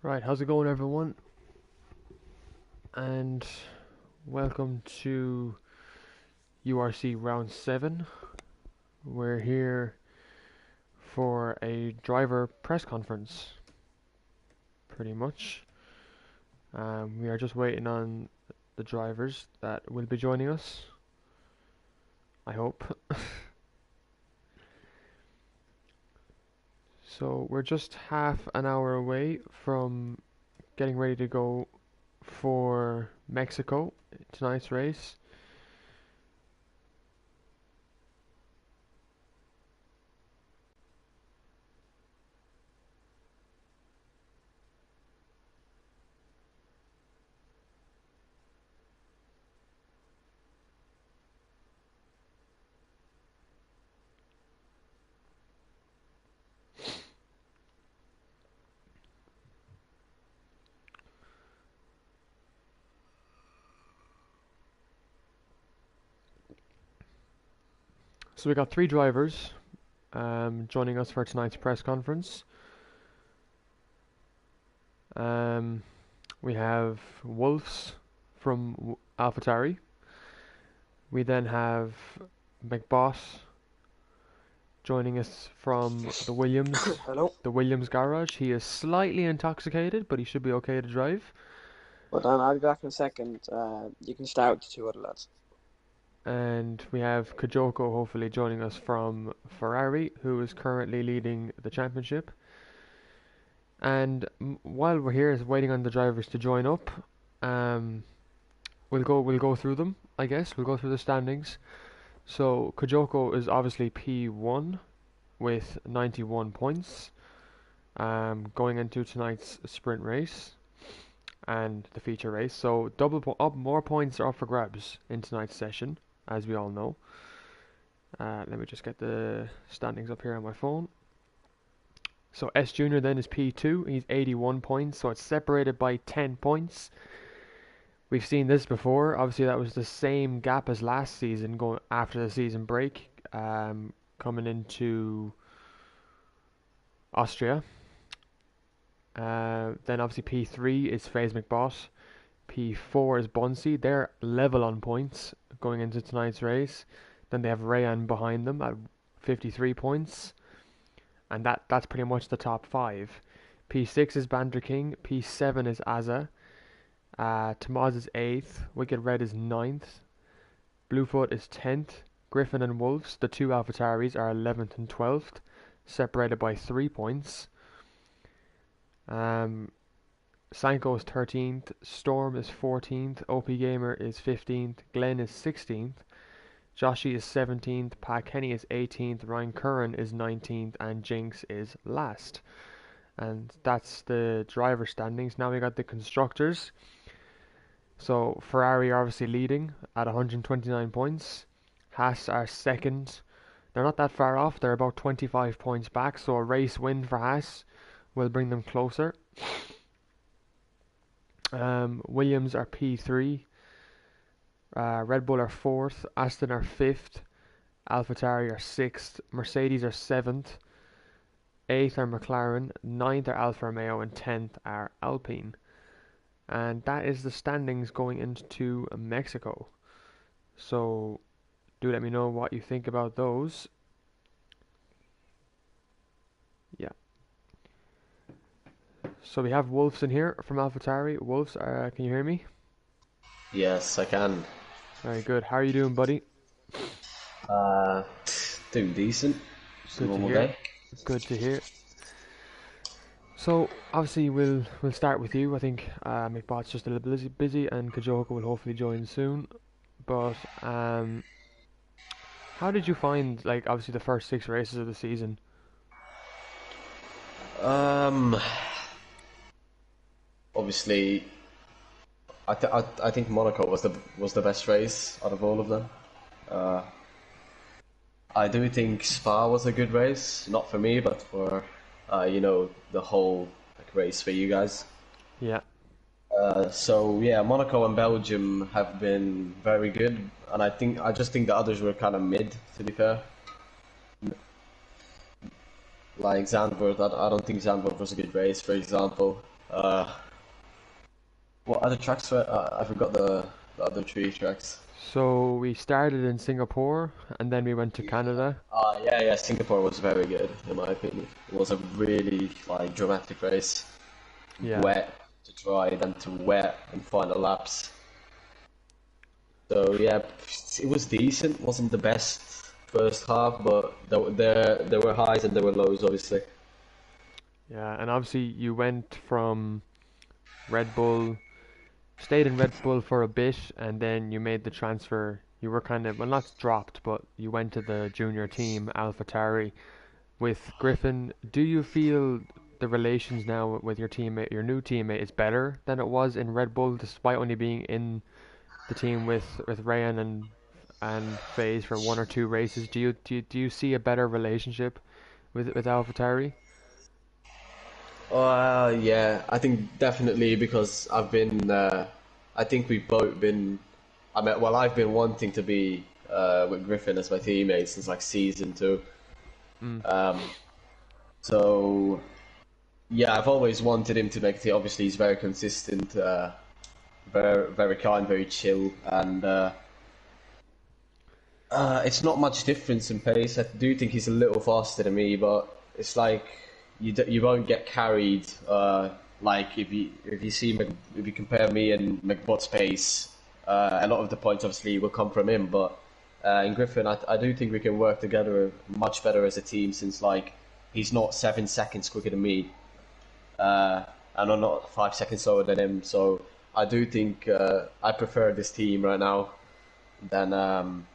Right, how's it going, everyone? And welcome to URC Round 7. We're here for a driver press conference, pretty much. We are just waiting on the drivers that will be joining us, I hope. So we're just half an hour away from getting ready to go for Mexico, tonight's race. So we got three drivers joining us for tonight's press conference. We have Wolves from AlphaTauri. We then have McBoss joining us from the Williams, Hello. the Williams garage. He is slightly intoxicated, but he should be okay to drive. Well then, I'll be back in a second. You can start with the two other lads. And we have Kajoko hopefully joining us from Ferrari, who is currently leading the championship. And while we're here, waiting on the drivers to join up, we'll go through them. I guess we'll go through the standings. So Kajoko is obviously P1 with 91 points, going into tonight's sprint race and the feature race. So more points are up for grabs in tonight's session, as we all know. Let me just get the standings up here on my phone. So S Junior then is P2. He's 81 points, so it's separated by 10 points. We've seen this before. Obviously, that was the same gap as last season, going after the season break, coming into Austria. Then obviously P3 is FaZe McBoss. P4 is Bunsey. They're level on points going into tonight's race. Then they have Rayan behind them at 53 points. And that's pretty much the top five. P6 is Bander King. P7 is Azza. Tamaz is 8th. Wicked Red is 9th. Bluefoot is 10th. Griffin and Wolves, the two AlphaTauris, are 11th and 12th, separated by 3 points. Sanko is 13th. Storm is 14th. OP Gamer is 15th. Glenn is 16th. Joshi is 17th. Pat Kenny is 18th. Ryan Curran is 19th. And Jinx is last. And that's the driver standings. Now we got the constructors. So Ferrari are obviously leading at 129 points. Haas are second. They're not that far off. They're about 25 points back. So a race win for Haas will bring them closer. Williams are P3. Red Bull are 4th. Aston are 5th. AlphaTauri are 6th. Mercedes are 7th. 8th are McLaren. 9th are Alfa Romeo. And 10th are Alpine. And that is the standings going into Mexico. So do let me know what you think about those. Yeah. So we have Wolves in here from AlphaTauri. Wolves, can you hear me? Yes, I can. Very good. How are you doing, buddy? Uh, Doing decent. Just a Good to normal hear. day. Good to hear. So obviously we'll start with you. I think McBot's just a little busy, and Kajoko will hopefully join soon. But how did you find, like, obviously the first 6 races of the season? Um, Obviously, I think Monaco was the best race out of all of them. Uh, I do think Spa was a good race, not for me, but for the whole race for you guys. Yeah, So yeah, Monaco and Belgium have been very good, and I just think the others were kind of mid, to be fair. Like Zandvoort, I don't think Zandvoort was a good race, for example. Uh, what other tracks were? I forgot the other three tracks. So we started in Singapore and then we went to Canada. Yeah. Singapore was very good in my opinion. It was a really like dramatic race. Yeah. Wet to dry, then to wet and final laps. So yeah, it was decent. Wasn't the best first half, but there were highs and there were lows, obviously. Yeah, and obviously you went from Red Bull, stayed in Red Bull for a bit, and then you made the transfer. You were kind of, well, not dropped, but you went to the junior team, AlphaTauri, with Griffin. Do you feel the relations now with your teammate, your new teammate, is better than it was in Red Bull, despite only being in the team with Ryan and FaZe for one or two races? Do you see a better relationship with AlphaTauri? Yeah, I think definitely because I've been. I think we've both been. I mean, well, I've been wanting to be with Griffin as my teammate since like season two. Mm, Um, so yeah, I've always wanted him to make the. Obviously, he's very consistent, very kind, very chill, and it's not much difference in pace. I do think he's a little faster than me, but it's like you won't get carried. Like if you see if you compare me and McButt's pace, a lot of the points obviously will come from him. But in Griffin, I do think we can work together much better as a team since like he's not 7 seconds quicker than me, and I'm not 5 seconds slower than him. So I do think I prefer this team right now than um,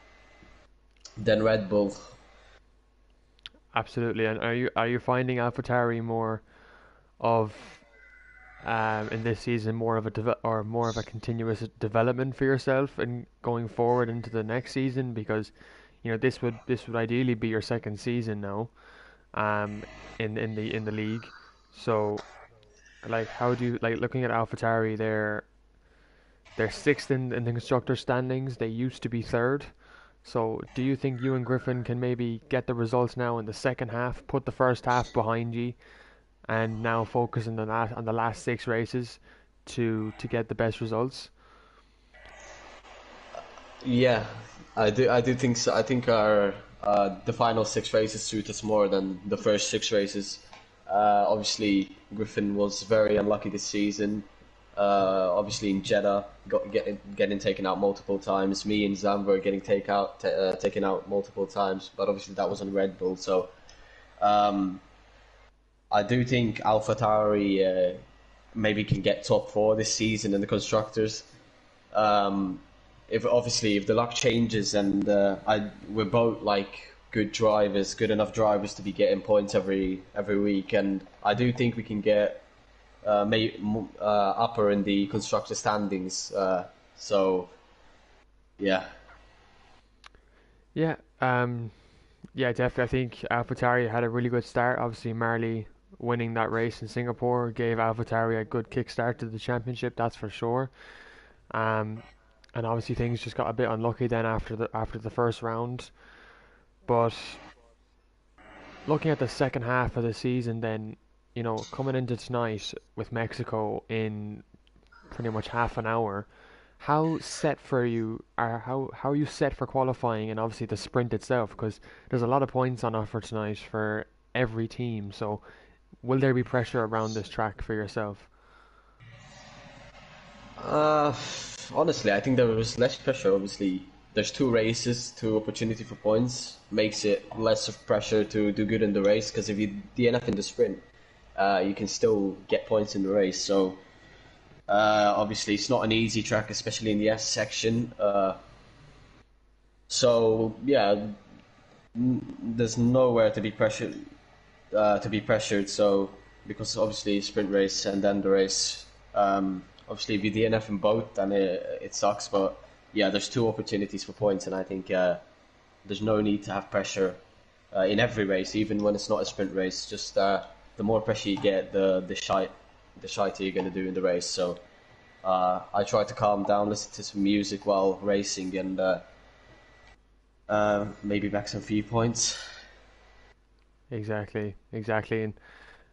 than Red Bull. absolutely. And are you finding AlphaTauri more of in this season more of a or more of a continuous development for yourself and going forward into the next season? Because this would ideally be your second season now um in the league. So like how do you like looking at AlphaTauri? They're sixth in the constructor standings. They used to be third. So do you think you and Griffin can maybe get the results now in the second half, put the first half behind you, and now focus on the last six races to get the best results? Yeah, I do think so. I think our the final six races suit us more than the first six races. Obviously, Griffin was very unlucky this season. Obviously, in Jeddah, getting taken out multiple times. Me and Zam were getting taken out multiple times, but obviously that was on Red Bull. So um, I do think AlphaTauri maybe can get top four this season in the constructors. Um, if the luck changes and we're both like good enough drivers to be getting points every week, and I do think we can get upper in the constructor standings. So yeah, Yeah, yeah, definitely. I think AlphaTauri had a really good start. Obviously, Marley winning that race in Singapore gave AlphaTauri a good kickstart to the championship, that's for sure. Um, and obviously things just got a bit unlucky then after the first round. But looking at the second half of the season, then coming into tonight with Mexico in pretty much half an hour, how are you set for qualifying and obviously the sprint itself? Because there's a lot of points on offer tonight for every team. So will there be pressure around this track for yourself? uh, honestly, I think there was less pressure. Obviously, there's two races, two opportunity for points, makes it less of pressure to do good in the race. Because if you DNF in the sprint, you can still get points in the race. So obviously, it's not an easy track, especially in the S section. So yeah, there's nowhere to be pressured. So because obviously sprint race and then the race. Obviously, if you DNF in both, then it sucks. But yeah, there's two opportunities for points, and I think there's no need to have pressure in every race, even when it's not a sprint race. Just the more pressure you get, the shiter you're going to do in the race. So I try to calm down, listen to some music while racing, and maybe back some few points. Exactly, exactly. And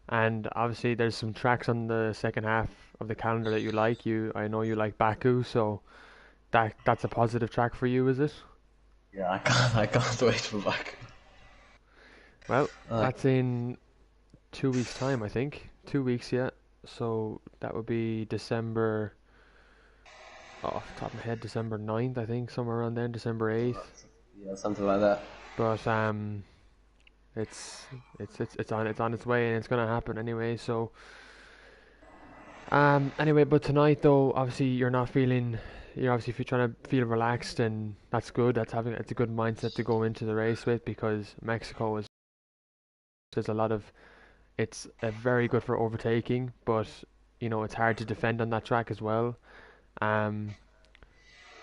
And obviously, there's some tracks on the second half of the calendar that you like. I know you like Baku, so that's a positive track for you, is it? Yeah, I can't wait for back. Well, Uh, that's in 2 weeks' time, I think. 2 weeks yet. So that would be December, oh, off the top of my head, December 9th, I think, somewhere around then, December 8th. yeah, something like that. But it's it's on its way and it's gonna happen anyway. So anyway, but tonight though, obviously you're obviously if you're trying to feel relaxed, and that's good. It's a good mindset to go into the race with, because Mexico is there's a lot of it's very good for overtaking, but it's hard to defend on that track as well. Um,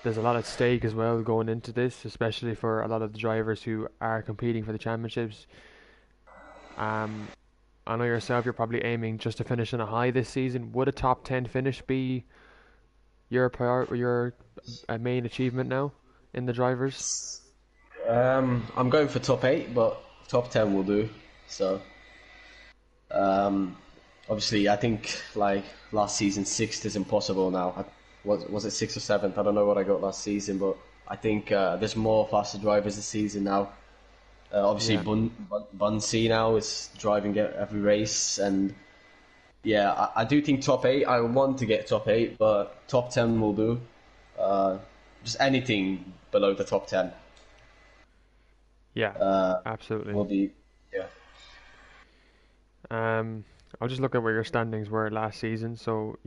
there's a lot at stake as well going into this, especially for a lot of the drivers who are competing for the championships. Um, I know yourself, you're probably aiming just to finish in a high this season. Would a top 10 finish be your main achievement now in the drivers? I'm going for top 8, but top 10 will do. So, um, obviously, I think like last season, sixth is impossible now. Was it sixth or seventh? I don't know what I got last season, but I think there's more faster drivers this season now. Obviously, Yeah, Bunsey now is driving every race, and yeah, I do think top 8. I want to get top 8, but top 10 will do. Uh, just anything below the top 10 yeah, uh, absolutely. will be, yeah. Um, I'll just look at where your standings were last season. So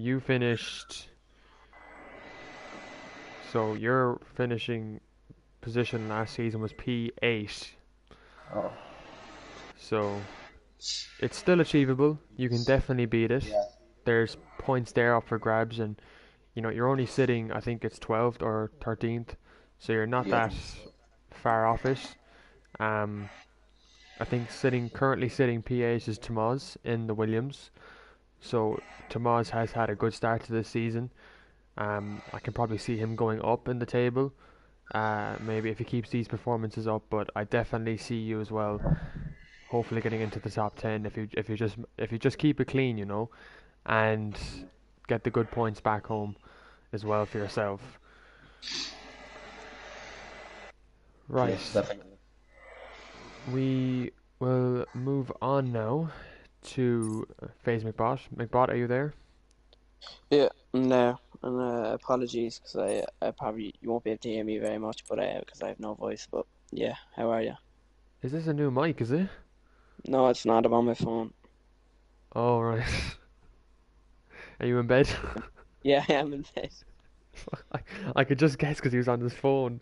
your finishing position last season was P8. Oh, So it's still achievable. You can definitely beat it. yeah, There's points there up for grabs, and you're only sitting, I think it's 12th or 13th, so you're not yeah, that far off it. Um, I think currently sitting P8 is Tomas in the Williams. So Tomas has had a good start to this season. I can probably see him going up in the table. Maybe if he keeps these performances up, but I definitely see you as well. Hopefully getting into the top 10 if you just keep it clean, and get the good points back home as well for yourself. yes, Right, definitely. we will move on now to FaZe McBot. McBot, are you there? Yeah, no, and apologies because I probably you won't be able to hear me very much, but because I have no voice. But yeah, how are you? Is this a new mic, is it? No, it's not. I'm on my phone. Oh, right. Are you in bed? Yeah, I am in bed. I, I could just guess because he was on his phone.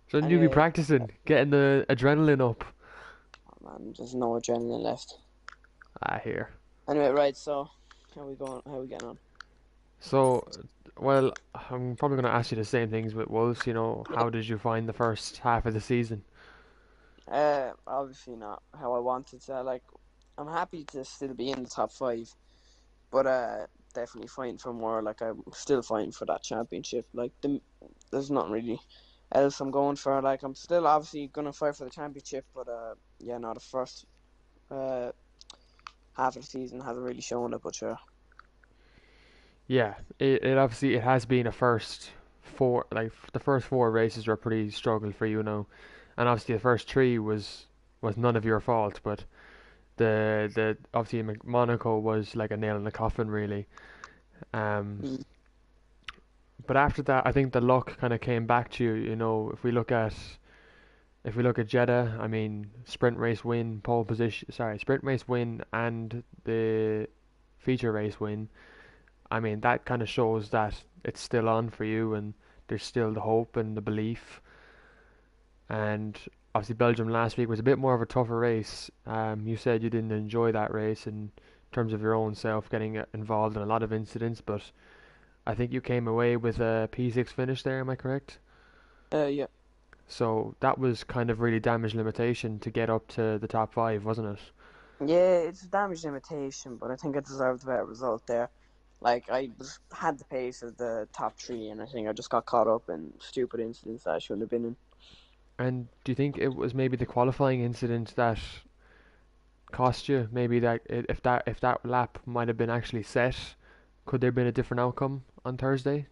Shouldn't you be Anyway, practicing, getting the adrenaline up? oh man, there's no adrenaline left. Ah, here. Anyway, right. So, how we going? How we getting on? So, well, I'm probably going to ask you the same things with Wolves. Yeah. How did you find the first half of the season? Obviously not how I wanted to. Like, I'm happy to still be in the top five, but definitely fighting for more. Like, I'm still fighting for that championship. Like, there's nothing really else I'm going for. Like, I'm still obviously gonna fight for the championship, but yeah, no, the first uh half of the season hasn't really shown it. But sure, Yeah, it obviously it has been a first four, like the first four races were pretty struggle for you now, and obviously the first three was none of your fault, but the obviously Monaco was like a nail in the coffin really. Um, mm, but after that, I think the luck kind of came back to you. If we look at Jeddah, I mean, sprint race win, pole position, sorry, sprint race win and the feature race win. I mean, that kind of shows that it's still on for you, and there's still the hope and the belief. And obviously, Belgium last week was a bit more of a tougher race. You said you didn't enjoy that race in terms of your own self getting involved in a lot of incidents, but I think you came away with a P6 finish there. Am I correct? yeah, So that was kind of really damage limitation to get up to the top five, wasn't it? yeah, it's a damage limitation, but I think I deserved a better result there. Like had the pace of the top three, and I think I just got caught up in stupid incidents that I shouldn't have been in. And do you think it was maybe the qualifying incident that cost you? Maybe if that lap might have been actually set, could there have been a different outcome on Thursday,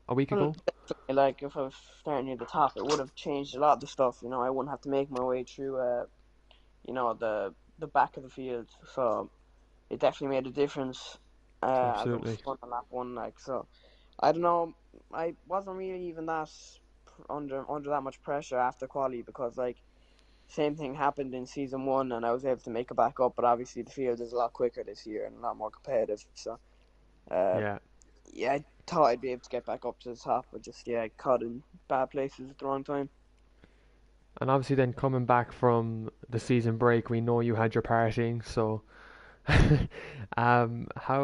a week Well, ago? definitely, like if I was starting near the top, it would have changed a lot of the stuff. I wouldn't have to make my way through, the back of the field. So it definitely made a difference. As I was Absolutely. on lap one, like so. I don't know. I wasn't really even that under that much pressure after quali because like same thing happened in season one, and I was able to make it back up. But obviously, the field is a lot quicker this year and a lot more competitive. So, uh, Yeah. yeah, I thought I'd be able to get back up to the top, but just yeah, caught in bad places at the wrong time. And obviously then coming back from the season break, we know you had your partying, so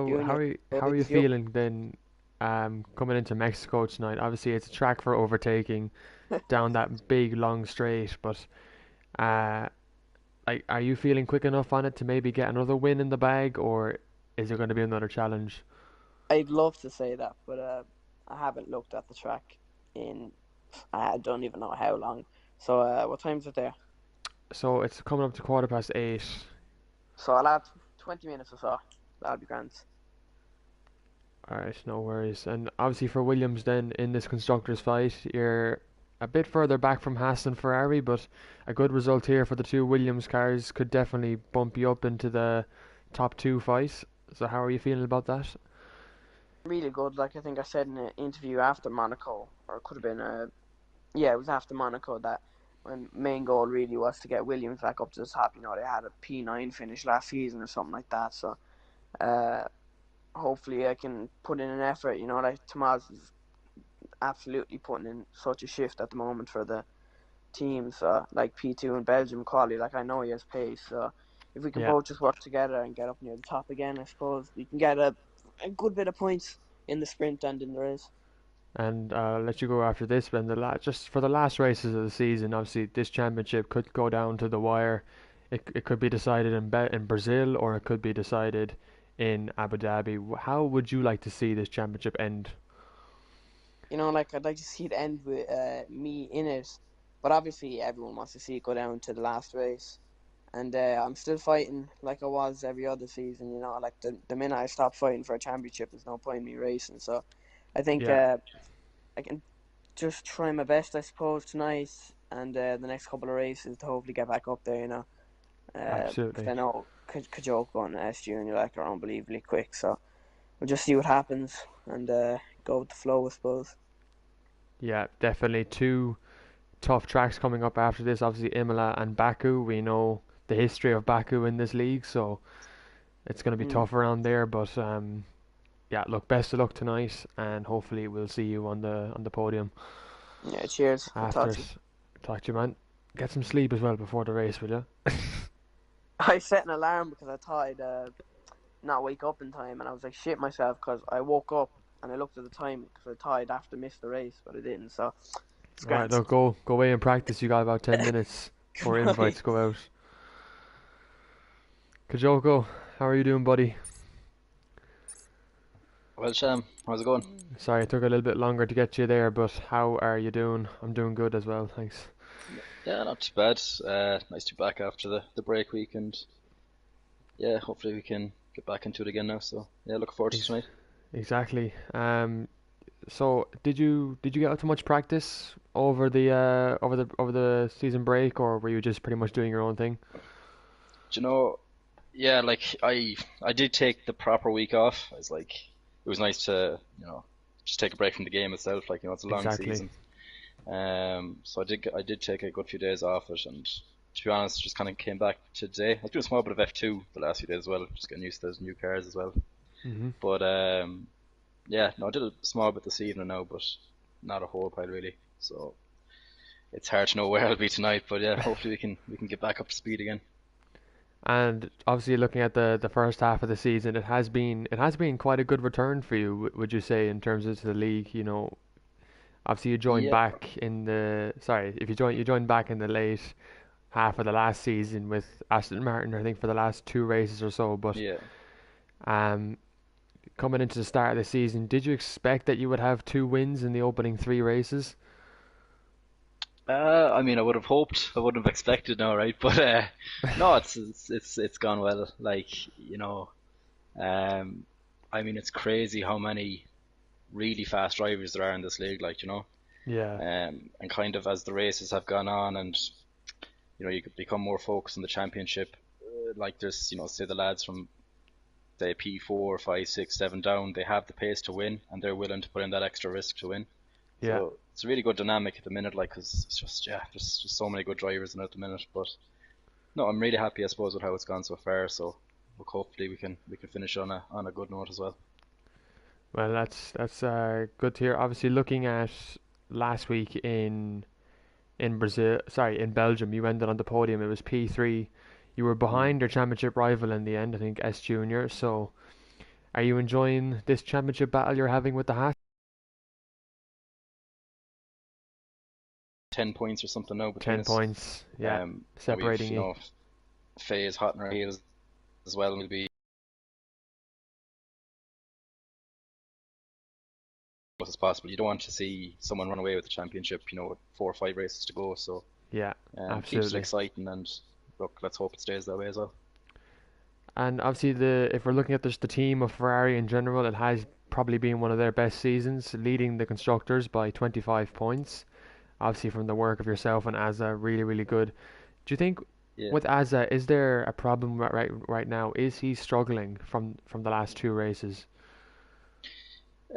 Junior, how are you it's you. feeling then coming into Mexico tonight? Obviously it's a track for overtaking down that big long straight, but uh like are you feeling quick enough on it to maybe get another win in the bag, or is there going to be another challenge? I'd love to say that, but I haven't looked at the track in I don't even know how long. So, what time's it there? So it's coming up to 8:15. So I'll add 20 minutes or so. That'll be grand. Alright, no worries. And obviously for Williams then in this constructors fight, you're a bit further back from Haas and Ferrari, but a good result here for the two Williams cars could definitely bump you up into the top two fight. So how are you feeling about that? Really good. Like I think I said in an interview after Monaco, or it could have been yeah, it was after Monaco that my main goal really was to get Williams back up to the top. They had a P9 finish last season or something like that. So, uh, hopefully I can put in an effort. Like Tomas is absolutely putting in such a shift at the moment for the teams, like P2 in Belgium quality. Like I know he has pace. So if we can Yeah, both just work together and get up near the top again, I suppose we can get a good bit of points in the sprint and in the race. and I'll let you go after this, but just for the last races of the season, obviously this championship could go down to the wire. It could be decided in Brazil, or it could be decided in Abu Dhabi. How would you like to see this championship end? Like I'd like to see it end with me in it, but obviously everyone wants to see it go down to the last race. And I'm still fighting like I was every other season. Like the minute I stop fighting for a championship, there's no point in me racing. So I think Yeah, I can just try my best, I suppose, tonight and the next couple of races to hopefully get back up there. Because absolutely. I know Kajoko and S Junior like are unbelievably quick. So we'll just see what happens and go with the flow, I suppose. Yeah, definitely two tough tracks coming up after this. Obviously, Imola and Baku. We know the history of Baku in this league, so it's going to be Mm. tough around there. But yeah, look, best of luck tonight, and hopefully we'll see you on the podium Yeah, cheers. Good after talk to you. it. Talk to you, man. Get some sleep as well before the race, will you? I set an alarm because I thought I'd not wake up in time, and I was like shit myself because I woke up and I looked at the time because I thought I'd have to miss the race, but I didn't. So it's All right, grand. look, go away and practice. You got about 10 minutes before Goodbye. invites go out. Kajoko, how are you doing, buddy? Well, Sham, how's it going? Sorry, it took a little bit longer to get you there, but how are you doing? I'm doing good as well, thanks. Yeah, not too bad. Nice to be back after the break week, and yeah, hopefully we can get back into it again now. So yeah, looking forward to Ex- tonight. Exactly. So did you get out to much practice over the season break, or were you just pretty much doing your own thing? Do you know? Yeah, like I did take the proper week off. I was like, it was nice to just take a break from the game itself. Like it's a long Exactly. season. So I did take a good few days off it, and to be honest, just kind of came back today. I was doing a small bit of F2 the last few days as well, just getting used to those new cars as well. Mhm. But yeah, no, I did a small bit this evening now, but not a whole pile really. So it's hard to know where I'll be tonight, but yeah, hopefully we can get back up to speed again. And obviously, looking at the first half of the season, it has been quite a good return for you, would you say, in terms of the league? Obviously you joined Yeah, back in the sorry, if you joined back in the late half of the last season with Aston Martin, I think for the last two races or so. But yeah. um, coming into the start of the season, did you expect that you would have two wins in the opening three races? I mean, I would have hoped, I wouldn't have expected now, right? But no, it's gone well. Like, um, I mean, it's crazy how many really fast drivers there are in this league. Like, Yeah, and kind of as the races have gone on, and you could become more focused on the championship. Like, there's, say the lads from say P4, 5, 6, 7 down, they have the pace to win, and they're willing to put in that extra risk to win. yeah. So it's a really good dynamic at the minute, like, 'cause it's just, yeah, there's just so many good drivers in it at the minute. But no, I'm really happy, I suppose, with how it's gone so far. So look, hopefully we can finish on a good note as well. Well, that's good to hear. Obviously, looking at last week in Brazil, sorry, in Belgium, you ended on the podium. It was P3. You were Mm. behind your championship rival in the end, I think S Junior. So, are you enjoying this championship battle you're having with the Haas? 10 points or something now between 10 us. points, yeah, And we've, separating you. Faye's hot in our heels as well, and we'll be close as possible. You don't want to see someone run away with the championship, with 4 or 5 races to go. So Yeah, keeps it absolutely. exciting, and look, let's hope it stays that way as well. And obviously, the if we're looking at just the team of Ferrari in general, it has probably been one of their best seasons, leading the constructors by 25 points. Obviously, from the work of yourself and Azza, really, really good. Do you think Yeah. with Azza, is there a problem right now? Is he struggling from the last two races?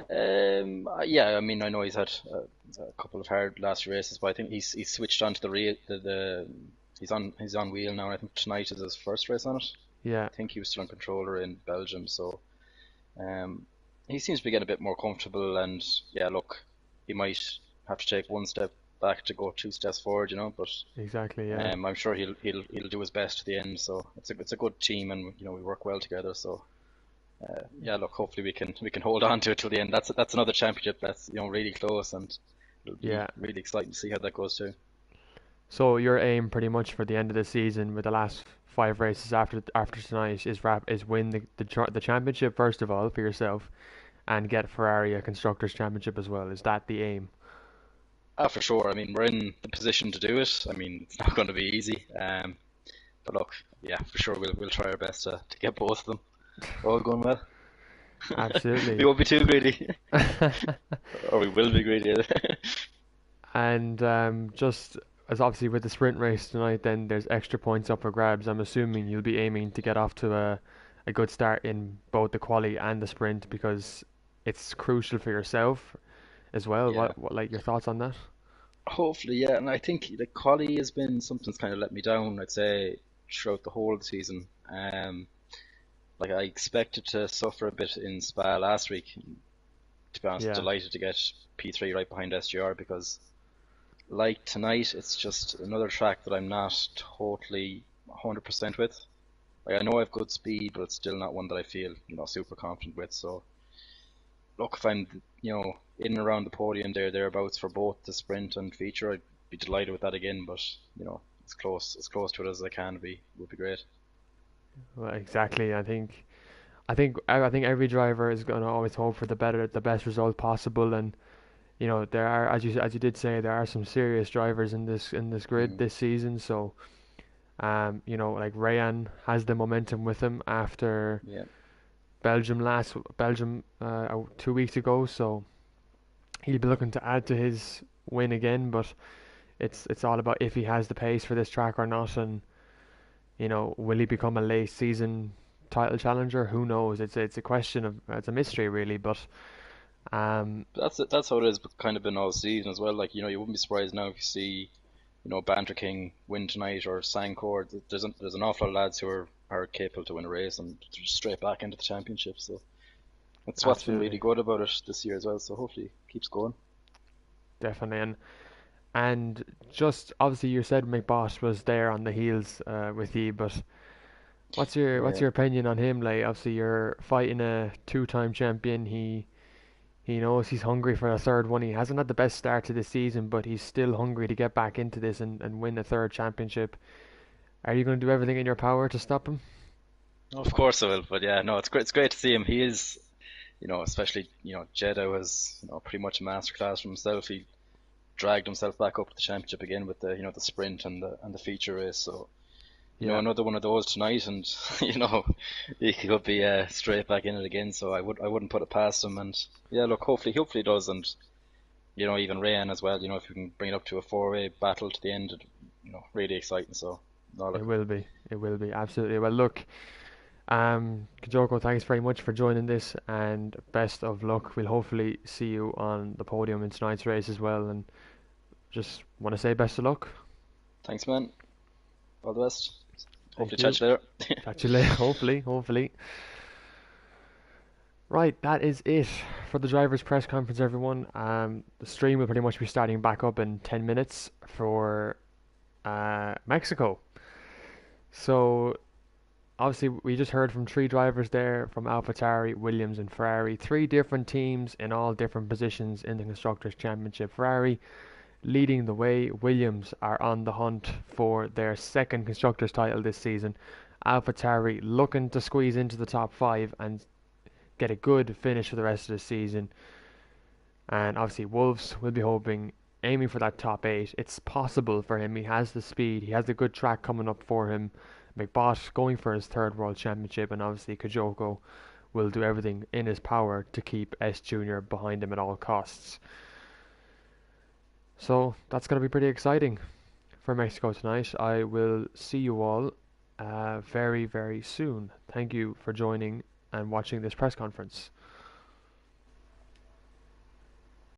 Yeah, I mean, I know he's had a couple of hard last races, but I think he's switched on to the real the he's on wheel now. And I think tonight is his first race on it. Yeah, I think he was still on controller in Belgium, so um, he seems to be getting a bit more comfortable. And yeah, look, he might have to take one step back to go 2 steps forward, but exactly. Yeah, I'm sure he'll do his best to the end. So it's a good team, and we work well together. So yeah, look, hopefully we can hold on to it till the end. That's another championship that's really close, and it'll be yeah. really exciting to see how that goes too. So your aim, pretty much for the end of the season, with the last five races after tonight, is win the championship first of all for yourself, and get Ferrari a constructors championship as well. Is that the aim? Ah, for sure. I mean, we're in the position to do it. I mean, it's not going to be easy. But look, yeah, for sure we'll try our best to get both of them. All going well. We Absolutely. won't be too greedy, or we will be greedy. And just as obviously with the sprint race tonight, then there's extra points up for grabs. I'm assuming you'll be aiming to get off to a good start in both the quali and the sprint because it's crucial for yourself as well. Yeah, What like your thoughts on that? hopefully, yeah. And I think the quali has been something that's kind of let me down, I'd say, throughout the whole of the season. Like, I expected to suffer a bit in Spa last week. To be honest, Yeah, delighted to get P3 right behind SGR, because like tonight, it's just another track that I'm not totally 100% with. Like, I know I have good speed, but it's still not one that I feel, super confident with. So look, if I'm, in and around the podium thereabouts for both the sprint and feature, I'd be delighted with that again. But as close to it as I can be would be great. well, exactly. I think every driver is gonna always hope for the best result possible, and there are, as you did say, there are some serious drivers in this grid Mm, this season. So like Rayan has the momentum with him after yeah, Belgium 2 weeks ago. So he'll be looking to add to his win again. But it's all about if he has the pace for this track or not, and will he become a late season title challenger? Who knows? It's a question of it's a mystery really. But um, but that's how it is. But kind of been all season as well. Like, you wouldn't be surprised now if you see, Banter King win tonight, or Sankor. There's an awful lot of lads who are capable to win a race, and just straight back into the championship. So that's what's been really absolutely, good about it this year as well. So hopefully it keeps going. definitely, and just obviously you said McBoss was there on the heels with you, but what's Yeah. your opinion on him? Like obviously you're fighting a two-time champion. He knows he's hungry for a third one. He hasn't had the best start to this season, but he's still hungry to get back into this and win a third championship. Are you going to do everything in your power to stop him? Of course I will, but yeah, no, it's great. It's great to see him. He is, especially Jeddah was, pretty much a masterclass for himself. dragged himself back up to the championship again with the the sprint and the feature race. So Yeah, another one of those tonight, and he could be straight back in it again. So I wouldn't put it past him. And yeah, look, hopefully he does, and even Rayan as well. If you can bring it up to a four-way battle to the end, really exciting. So no, it look, will be. It will be absolutely. Well, look, Kajoko, thanks very much for joining this, and best of luck. We'll hopefully see you on the podium in tonight's race as well, and just want to say best of luck. thanks, man. All the best. Thank Hopefully you. catch you later. Catch you later. Hopefully. Right, that is it for the drivers' press conference, everyone. The stream will pretty much be starting back up in 10 minutes for Mexico. So, obviously, we just heard from three drivers there from AlphaTauri, Williams, and Ferrari. Three different teams in all different positions in the Constructors' Championship. Ferrari leading the way. Williams are on the hunt for their second Constructors' title this season. AlphaTauri looking to squeeze into the top five and get a good finish for the rest of the season. And obviously Wolves will be aiming for that top eight. It's possible for him. He has the speed. He has a good track coming up for him. McBot going for his third World Championship, and obviously Kajoko will do everything in his power to keep S Junior behind him at all costs. So that's going to be pretty exciting for Mexico tonight. I will see you all very, very soon. Thank you for joining and watching this press conference.